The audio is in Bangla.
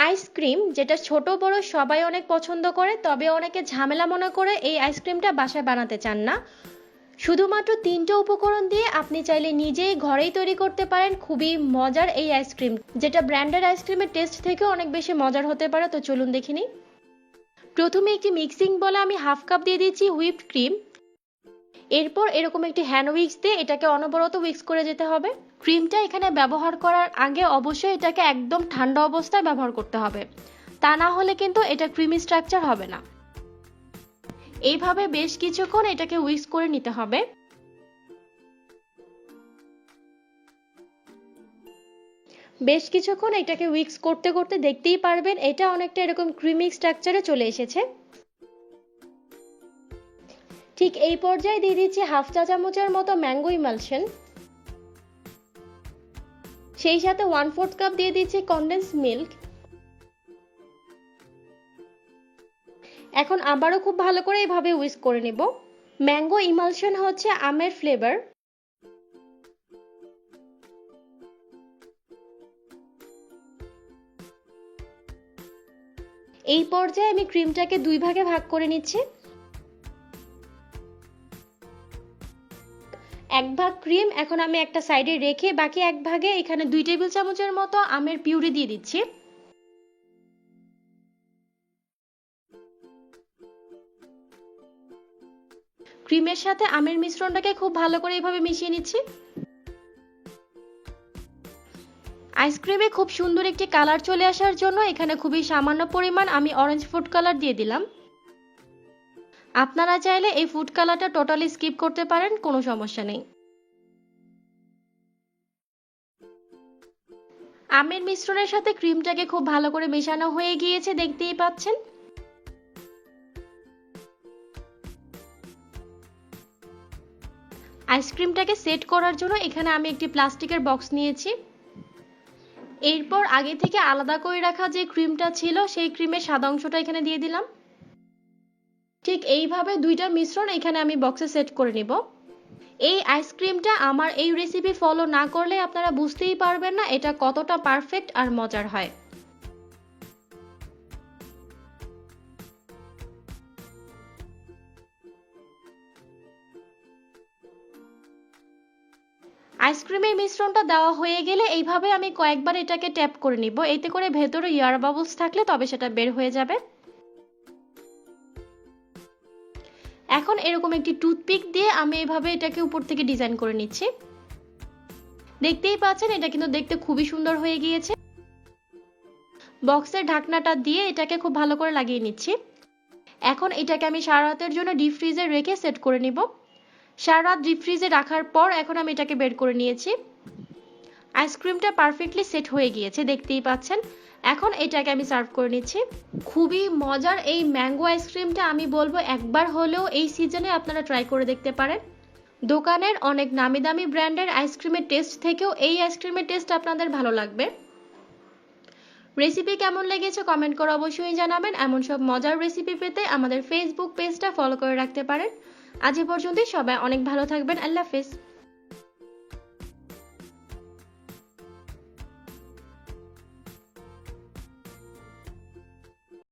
আইসক্রিম যেটা ছোট বড় সবাই অনেক পছন্দ করে, তবে অনেকে ঝামেলা মনে করে এই আইসক্রিমটা বাসায় বানাতে চান না। শুধুমাত্র 3টে উপকরণ দিয়ে আপনি চাইলে নিজেই ঘরেই তৈরি করতে পারেন খুবই মজার এই আইসক্রিম, যেটা ব্র্যান্ডেড আইসক্রিমের টেস্ট থেকেও অনেক বেশি মজার হতে পারে। তো চলুন দেখে নিই। প্রথমে একটি মিক্সিং বলে আমি হাফ কাপ দিয়ে দিচ্ছি হুইপড ক্রিম। এরপর এরকম একটি হ্যান্ড উইক্স দিয়ে এটাকে অনবরত উইক্স করে যেতে হবে। ক্রিমটা এখানে ব্যবহার করার আগে অবশ্যই এটাকে একদম ঠান্ডা অবস্থায় ব্যবহার করতে হবে, তা না হলে কিন্তু এটা ক্রিমি স্ট্রাকচার হবে না। এইভাবে বেশ কিছুক্ষণ এটাকে উইক্স করে নিতে হবে। বেশ কিছুক্ষণ এটাকে উইক্স করতে করতে দেখতেই পারবেন এটা অনেকটা এরকম ক্রিমি স্ট্রাকচারে চলে এসেছে। ঠিক এই পর্যায়ে দিয়ে দিচ্ছি হাফ চা চামচের মতো ম্যাঙ্গো ইমালশন। সেই সাথে 1/4 কাপ দিয়ে দিচ্ছি কনডেন্স মিল্ক। এখন আবারও খুব ভালো করে এইভাবে উইস্ক করে নেব। ম্যাঙ্গো ইমালশন হচ্ছে আমের ফ্লেভার। এই পর্যায়ে আমি ক্রিমটাকে 2 ভাগে ভাগ করে নিচ্ছি। 1 ভাগ ক্রিম এখন আমি একটা সাইডে রেখে বাকি 1 ভাগে এখানে 2 টেবিল চামচের মতো আমের পিউরি দিয়ে দিচ্ছি। ক্রিমের সাথে আমের মিশ্রণটাকে খুব ভালো করে এইভাবে মিশিয়ে নিচ্ছি। আইসক্রিমে খুব সুন্দর একটি কালার চলে আসার জন্য এখানে খুবই সামান্য পরিমাণ আমি অরেঞ্জ ফুড কালার দিয়ে দিলাম। আপনারা চাইলে এই ফুড কালারটা টোটালি স্কিপ করতে পারেন, কোনো সমস্যা নেই। আমের মিশ্রণের সাথে ক্রিমটাকে খুব ভালো করে মেশানো হয়ে গিয়েছে, দেখতেই পাচ্ছেন। আইসক্রিমটাকে সেট করার জন্য এখানে আমি একটি প্লাস্টিকের বক্স নিয়েছি। এরপর আগে থেকে আলাদা করে রাখা যে ক্রিমটা ছিল সেই ক্রিমের সাদা অংশটা এখানে দিয়ে দিলাম। ঠিক এইভাবে 2টা মিশ্রণ এখানে আমি বক্সে সেট করে নিব। এই আইসক্রিমটা আমার এই রেসিপি ফলো না করলে আপনারা বুঝতেই পারবেন না এটা কতটা পারফেক্ট আর মজার হয়। আইসক্রিমের মিশ্রণটা দেওয়া হয়ে গেলে এইভাবে আমি কয়েকবার এটাকে ট্যাপ করে নিব, এতে করে ভেতরে এয়ার বাবলস থাকলে তবে সেটা বের হয়ে যাবে। এখন এরকম একটি টুথপিক দিয়ে আমি এইভাবে এটাকে উপর থেকে ডিজাইন করে নিচ্ছি। দেখতেই পাচ্ছেন এটা কিন্তু দেখতে খুবই সুন্দর হয়ে গিয়েছে। বক্সের ঢাকনাটা দিয়ে এটাকে খুব ভালো করে লাগিয়ে নিচ্ছি। এখন এটাকে আমি সারা রাতের জন্য ডিপ ফ্রিজে রেখে সেট করে নিব। সারা রাত ডিপ ফ্রিজে রাখার পর এখন আমি এটাকে বের করে নিয়েছি। আইসক্রিমটা পারফেক্টলি সেট হয়ে গিয়েছে, দেখতেই পাচ্ছেন। এখন এটাকে আমি সার্ভ করে নিচ্ছি। খুবই মজার এই ম্যাঙ্গো আইসক্রিমটা আমি বলবো একবার হলেও এই সিজনে আপনারা ট্রাই করে দেখতে পারেন। দোকানের অনেক নামি দামি ব্র্যান্ডের আইসক্রিমের টেস্ট থেকেও এই আইসক্রিমের টেস্ট আপনাদের ভালো লাগবে। রেসিপি কেমন লেগেছে কমেন্ট করে অবশ্যই জানাবেন। এমন সব মজার রেসিপি পেতে আমাদের ফেসবুক পেজটা ফলো করে রাখতে পারেন। আজ এ পর্যন্তই, সবাই অনেক ভালো থাকবেন। আল্লাহ হাফেজ।